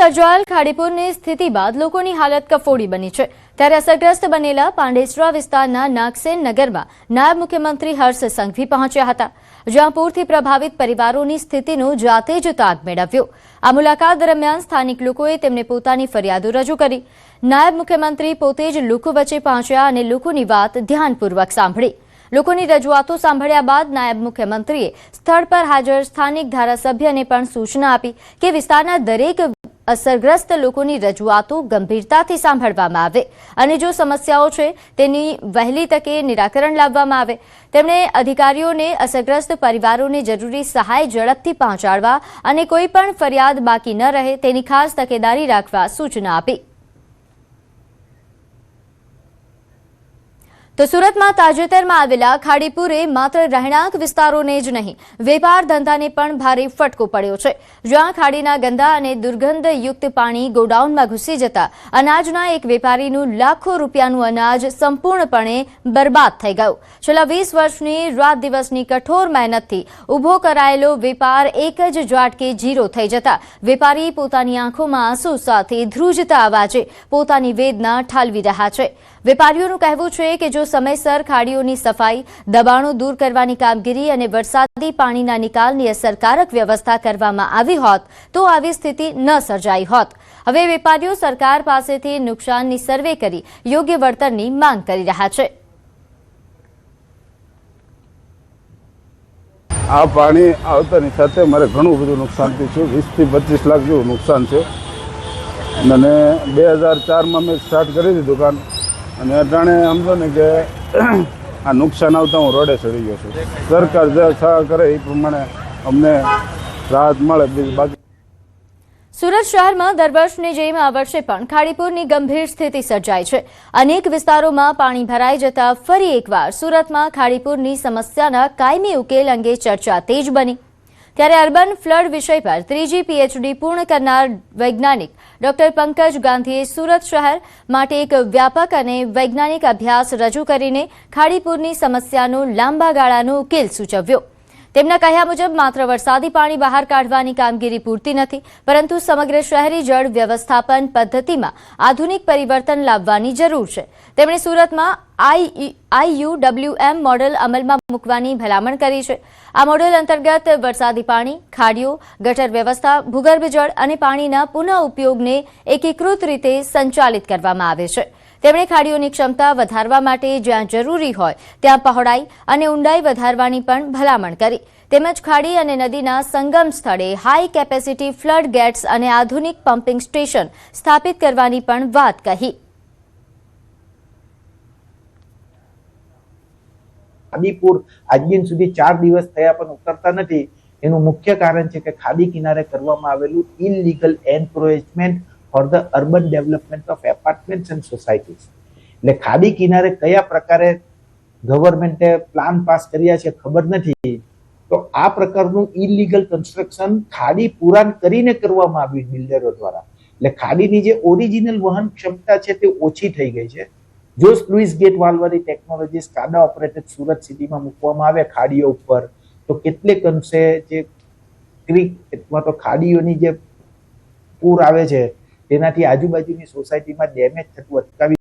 કરજોલ ખાડીપુરની સ્થિતિ બાદ લોકોની હાલત કફોડી બની છે। ત્યારે અસરગ્રસ્ત બનેલા પાંડેસરા વિસ્તારના નાગસેન નગરમાં નાયબ મુખ્યમંત્રી હર્ષ સંઘવી પહોંચ્યા હતા, જ્યાં પૂરથી પ્રભાવિત પરિવારોની સ્થિતિનો જાતે જ તાગ મેળવ્યો। આ મુલાકાત દરમિયાન સ્થાનિક લોકોએ તેમને પોતાની ફરિયાદો રજૂ કરી। નાયબ મુખ્યમંત્રી પોતે જ લોકો વચ્ચે પહોંચ્યા અને લોકોની વાત ધ્યાનપૂર્વક સાંભળી। લોકોની રજૂઆતો સાંભળ્યા બાદ નાયબ મુખ્યમંત્રીએ સ્થળ પર હાજર સ્થાનિક ધારાસભ્યને પણ સૂચના આપી કે વિસ્તારના દરેક અસરગ્રસ્ત લોકોની રજૂઆતો ગંભીરતાથી સાંભળવામાં આવે અને જો સમસ્યાઓ છે તેની વહેલી તકે નિરાકરણ લાવવામાં આવે। તેમણે અધિકારીઓને અસરગ્રસ્ત પરિવારોને જરૂરી સહાય ઝડપથી પહોંચાડવા અને કોઈ પણ ફરિયાદ બાકી ન રહે તેની ખાસ તકેદારી રાખવા સૂચના આપી। તો સુરતમાં તાજેતરમાં આવેલા ખાડીપુરે માત્ર રહેણાંક વિસ્તારોને જ નહીં, વેપાર ધંધાને પણ ભારે ફટકો પડ્યો છે, જ્યાં ખાડીના ગંદા અને દુર્ગંધયુક્ત પાણી ગોડાઉનમાં ઘૂસી જતા અનાજના એક વેપારીનું લાખો રૂપિયાનું અનાજ સંપૂર્ણપણે બરબાદ થઈ ગયું। છેલ્લા 20 વર્ષની રાત દિવસની કઠોર મહેનતથી ઊભો કરાયેલો વેપાર એક જ ઝાટકે ઝીરો થઈ જતા વેપારી પોતાની આંખોમાં આંસુ સાથે ધ્રુજતા અવાજે પોતાની વેદના ઠાલવી રહ્યા છે। વેપારીઓનું કહેવું છે કે જો સમયસર ખાડીઓની સફાઈ, દબાણો દૂર કરવાની કામગીરી અને વરસાદી પાણીના નિકાલની અસરકારક વ્યવસ્થા કરવામાં આવી હોત તો આવી સ્થિતિ ન સર્જાઈ હોત। હવે વેપારીઓ સરકાર પાસેથી નુકસાનની સર્વે કરી યોગ્ય વળતરની માંગ કરી રહ્યા છે। આ પાણી આવતાની સાથે મારે ઘણું બધું નુકસાન થયું છે। 20 થી 25 લાખ જેવું નુકસાન છે અને 2004માં મેં સ્ટાર્ટ કરી હતી દુકાન અને અટાણે સમજો ને કે આ નુકસાન આવતા હું રોડે ચડી ગયો છું। સરકાર જે સહાય કરે એ પ્રમાણે અમને રાહત મળે, બાકી સુરત શહેરમાં દર વર્ષની જેમ આ વર્ષે પણ ખાડીપુરની ગંભીર સ્થિતિ સર્જાઈ છે। અનેક વિસ્તારોમાં પાણી ભરાઈ જતા ફરી એકવાર સુરતમાં ખાડીપુરની સમસ્યાના કાયમી ઉકેલ અંગે ચર્ચા તેજ બની। ત્યારે અર્બન ફ્લડ વિષય પર ત્રીજી પીએચડી પૂર્ણ કરનાર વૈજ્ઞાનિક ડોક્ટર પંકજ ગાંધીએ સુરત શહેર માટે એક વ્યાપક અને વૈજ્ઞાનિક અભ્યાસ રજૂ કરીને ખાડીપુરની સમસ્યાનો લાંબા ગાળાનો ઉકેલ સૂચવ્યો। તેમના કહ્યા મુજબ માત્ર વરસાદી પાણી બહાર કાઢવાની કામગીરી પૂરતી નથી, પરંતુ સમગ્ર શહેરી જળ વ્યવસ્થાપન પદ્ધતિમાં આધુનિક પરિવર્તન લાવવાની જરૂર છે। તેમણે સુરતમાં IUWM મોડેલ અમલમાં મૂકવાની ભલામણ કરી છે। આ મોડેલ અંતર્ગત વરસાદી પાણી, ખાડીઓ, ગટર વ્યવસ્થા, ભૂગર્ભ જળ અને પાણીના પુનઃ ઉપયોગને એકીકૃત રીતે સંચાલિત કરવામાં આવે છે। તેમણે ખાડીઓની ક્ષમતા વધારવા માટે જ્યાં જરૂરી હોય ત્યાં પહોળાઈ અને ઊંડાઈ વધારવાની પણ ભલામણ કરી। તેમજ ખાડી અને નદીના સંગમ સ્થળે હાઈ કેપેસિટી ફ્લડ ગેટ્સ અને આધુનિક પમ્પિંગ સ્ટેશન સ્થાપિત કરવાની પણ વાત કહી। ખાડીપુર આજ દિન સુધી 4 દિવસ થયા પણ ઉતરતા નથી। એનું મુખ્ય કારણ છે કે ખાડી કિનારે કરવામાં આવેલું illegal encroachment for the urban development of apartments and societies. એટલે ખાડી કિનારે કયા પ્રકારે ગવર્મેન્ટે પ્લાન પાસ કર્યા છે ખબર નથી, તો આ પ્રકારનું ઇલીગલ કન્સ્ટ્રક્શન ખાડી પુરાણ કરીને કરવામાં આવ્યું બિલ્ડરો દ્વારા। એટલે ખાડીની જે ઓરિજિનલ વહન ક્ષમતા છે તે ઓછી થઈ ગઈ છે। જો સ્લુઇસ ગેટ વાલ્વ વાળી ટેકનોલોજી સ્કાડા ઓપરેટેડ સુરત સિટીમાં મૂકવામાં આવે ખાડીઓ ઉપર, તો કેટલેક અંશે જે ક્રીક અથવા તો ખાડીઓની જે પૂર આવે છે તેનાથી આજુબાજુની સોસાયટીમાં ડેમેજ થતું અટકાવી